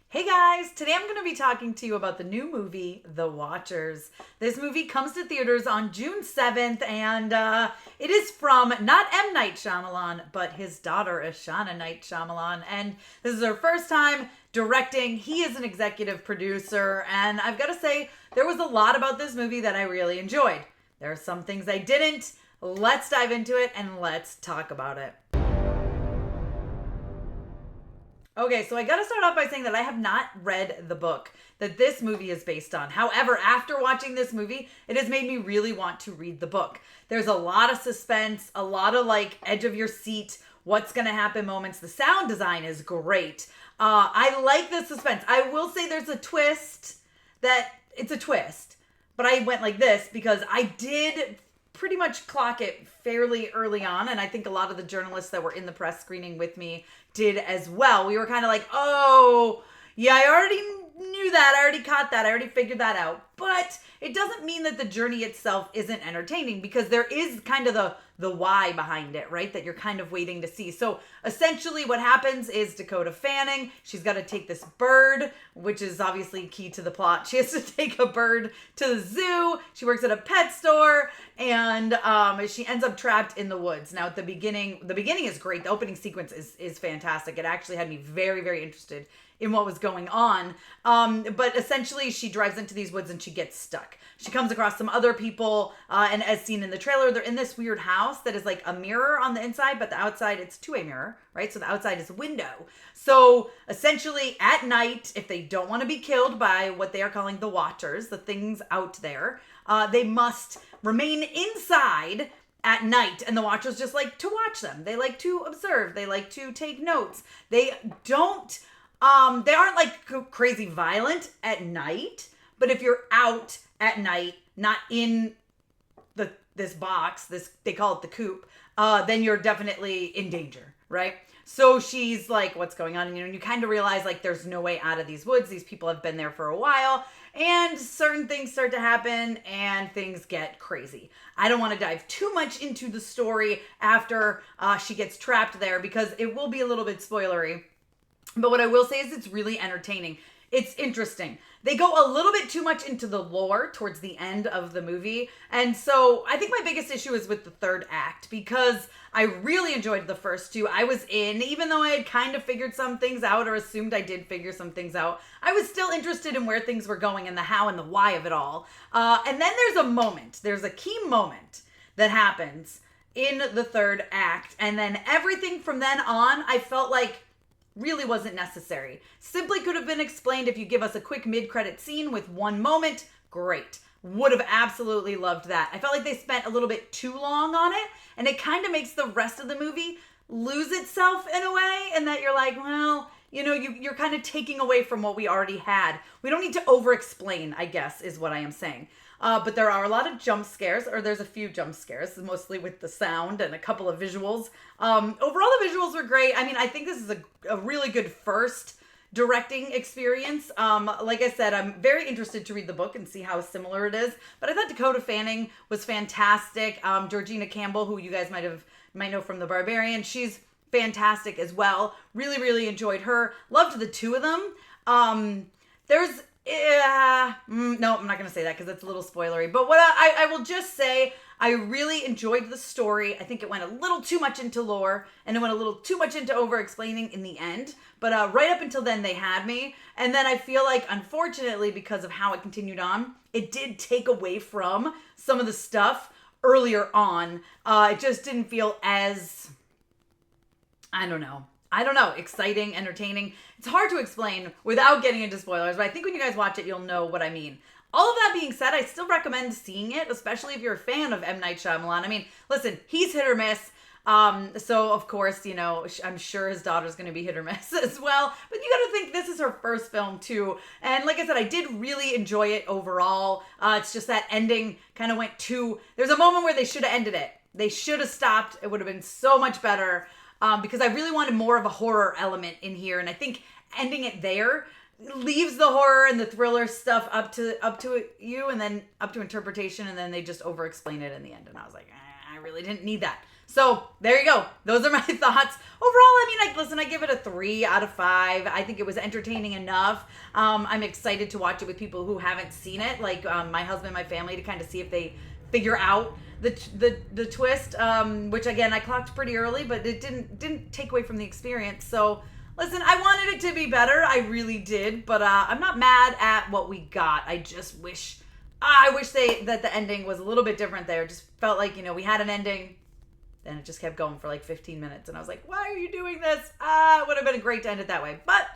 Hey guys, today I'm going to be talking to you about the new movie, The Watchers. This movie comes to theaters on June 7th, and it is from not M. Night Shyamalan, but his daughter, Ishana Night Shyamalan. And this is her first time directing. He is an executive producer, and I've got to say, there was a lot about this movie that I really enjoyed. There are some things I didn't. Let's dive into it, and let's talk about it. Okay, so I gotta start off by saying that I have not read the book that this movie is based on. However, after watching this movie, it has made me really want to read the book. There's a lot of suspense, a lot of edge of your seat, what's gonna happen moments. The sound design is great. I like the suspense. I will say there's a twist it's a twist, but I went like this because I did pretty much clock it fairly early on, and I think a lot of the journalists that were in the press screening with me did as well. We were kind of like, oh, yeah, I already knew that. I already caught that. I already figured that out. But it doesn't mean that the journey itself isn't entertaining, because there is kind of the why behind it, right? That you're kind of waiting to see. So essentially what happens is Dakota Fanning, she's got to take this bird, which is obviously key to the plot. She has to take a bird to the zoo. She works at a pet store, and she ends up trapped in the woods. Now at the beginning is great. The opening sequence is fantastic. It actually had me very, very interested in what was going on. But essentially she drives into these woods and she gets stuck. She comes across some other people, and as seen in the trailer, they're in this weird house that is like a mirror on the inside, but the outside, it's two-way mirror, right? So the outside is a window. So essentially at night, if they don't want to be killed by what they are calling the Watchers, the things out there, they must remain inside at night, and the Watchers just like to watch them. They like to observe. They like to take notes. They aren't like crazy violent at night, but if you're out at night, not in this box, they call it the coop, then you're definitely in danger, right? So she's like, what's going on? And you kind of realize like there's no way out of these woods. These people have been there for a while, and certain things start to happen and things get crazy. I don't want to dive too much into the story after she gets trapped there, because it will be a little bit spoilery. But what I will say is it's really entertaining. It's interesting. They go a little bit too much into the lore towards the end of the movie. And so I think my biggest issue is with the third act, because I really enjoyed the first two. I was in, even though I had kind of figured some things out, or assumed I did figure some things out, I was still interested in where things were going and the how and the why of it all. And then there's a key moment that happens in the third act. And then everything from then on, I felt like really wasn't necessary. Simply could have been explained if you give us a quick mid-credit scene with one moment. Great. Would have absolutely loved that. I felt like they spent a little bit too long on it, and it kind of makes the rest of the movie lose itself in a way, and that you're like, well, you're kind of taking away from what we already had. We don't need to over-explain, I guess, is what I am saying. But there are a lot of jump scares, or there's a few jump scares, mostly with the sound and a couple of visuals. Overall, the visuals were great. I mean, I think this is a really good first directing experience. Like I said, I'm very interested to read the book and see how similar it is. But I thought Dakota Fanning was fantastic. Georgina Campbell, who you guys might know from The Barbarian, she's fantastic as well. Really, really enjoyed her. Loved the two of them. No, I'm not going to say that because it's a little spoilery. But what I will just say, I really enjoyed the story. I think it went a little too much into lore, and it went a little too much into over-explaining in the end. But right up until then, they had me. And then I feel like, unfortunately, because of how it continued on, it did take away from some of the stuff earlier on. It just didn't feel as, I don't know, exciting, entertaining. It's hard to explain without getting into spoilers, but I think when you guys watch it, you'll know what I mean. All of that being said, I still recommend seeing it, especially if you're a fan of M. Night Shyamalan. I mean, listen, he's hit or miss. So of course, I'm sure his daughter's going to be hit or miss as well. But you got to think this is her first film too. And like I said, I did really enjoy it overall. It's just that ending kind of went too, there's a moment where they should have ended it. They should have stopped. It would have been so much better. Because I really wanted more of a horror element in here. And I think ending it there leaves the horror and the thriller stuff up to you, and then up to interpretation, and then they just over-explain it in the end. And I was like, I really didn't need that. So there you go. Those are my thoughts. Overall, listen, I give it a 3 out of 5. I think it was entertaining enough. I'm excited to watch it with people who haven't seen it, like my husband, my family, to kind of see if they figure out the twist, which again, I clocked pretty early, but it didn't take away from the experience. So listen, I wanted it to be better. I really did, but I'm not mad at what we got. I just wish, I wish that the ending was a little bit different there. It just felt like, we had an ending, then it just kept going for like 15 minutes. And I was like, why are you doing this? It would have been great to end it that way. But,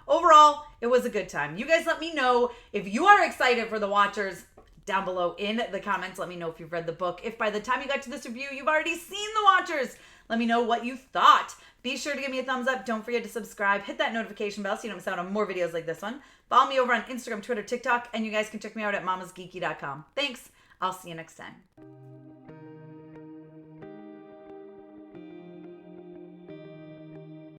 overall, it was a good time. You guys let me know if you are excited for The Watchers down below in the comments. Let me know if you've read the book. If by the time you got to this review, you've already seen The Watchers, let me know what you thought. Be sure to give me a thumbs up. Don't forget to subscribe. Hit that notification bell so you don't miss out on more videos like this one. Follow me over on Instagram, Twitter, TikTok, and you guys can check me out at MamasGeeky.com. Thanks. I'll see you next time.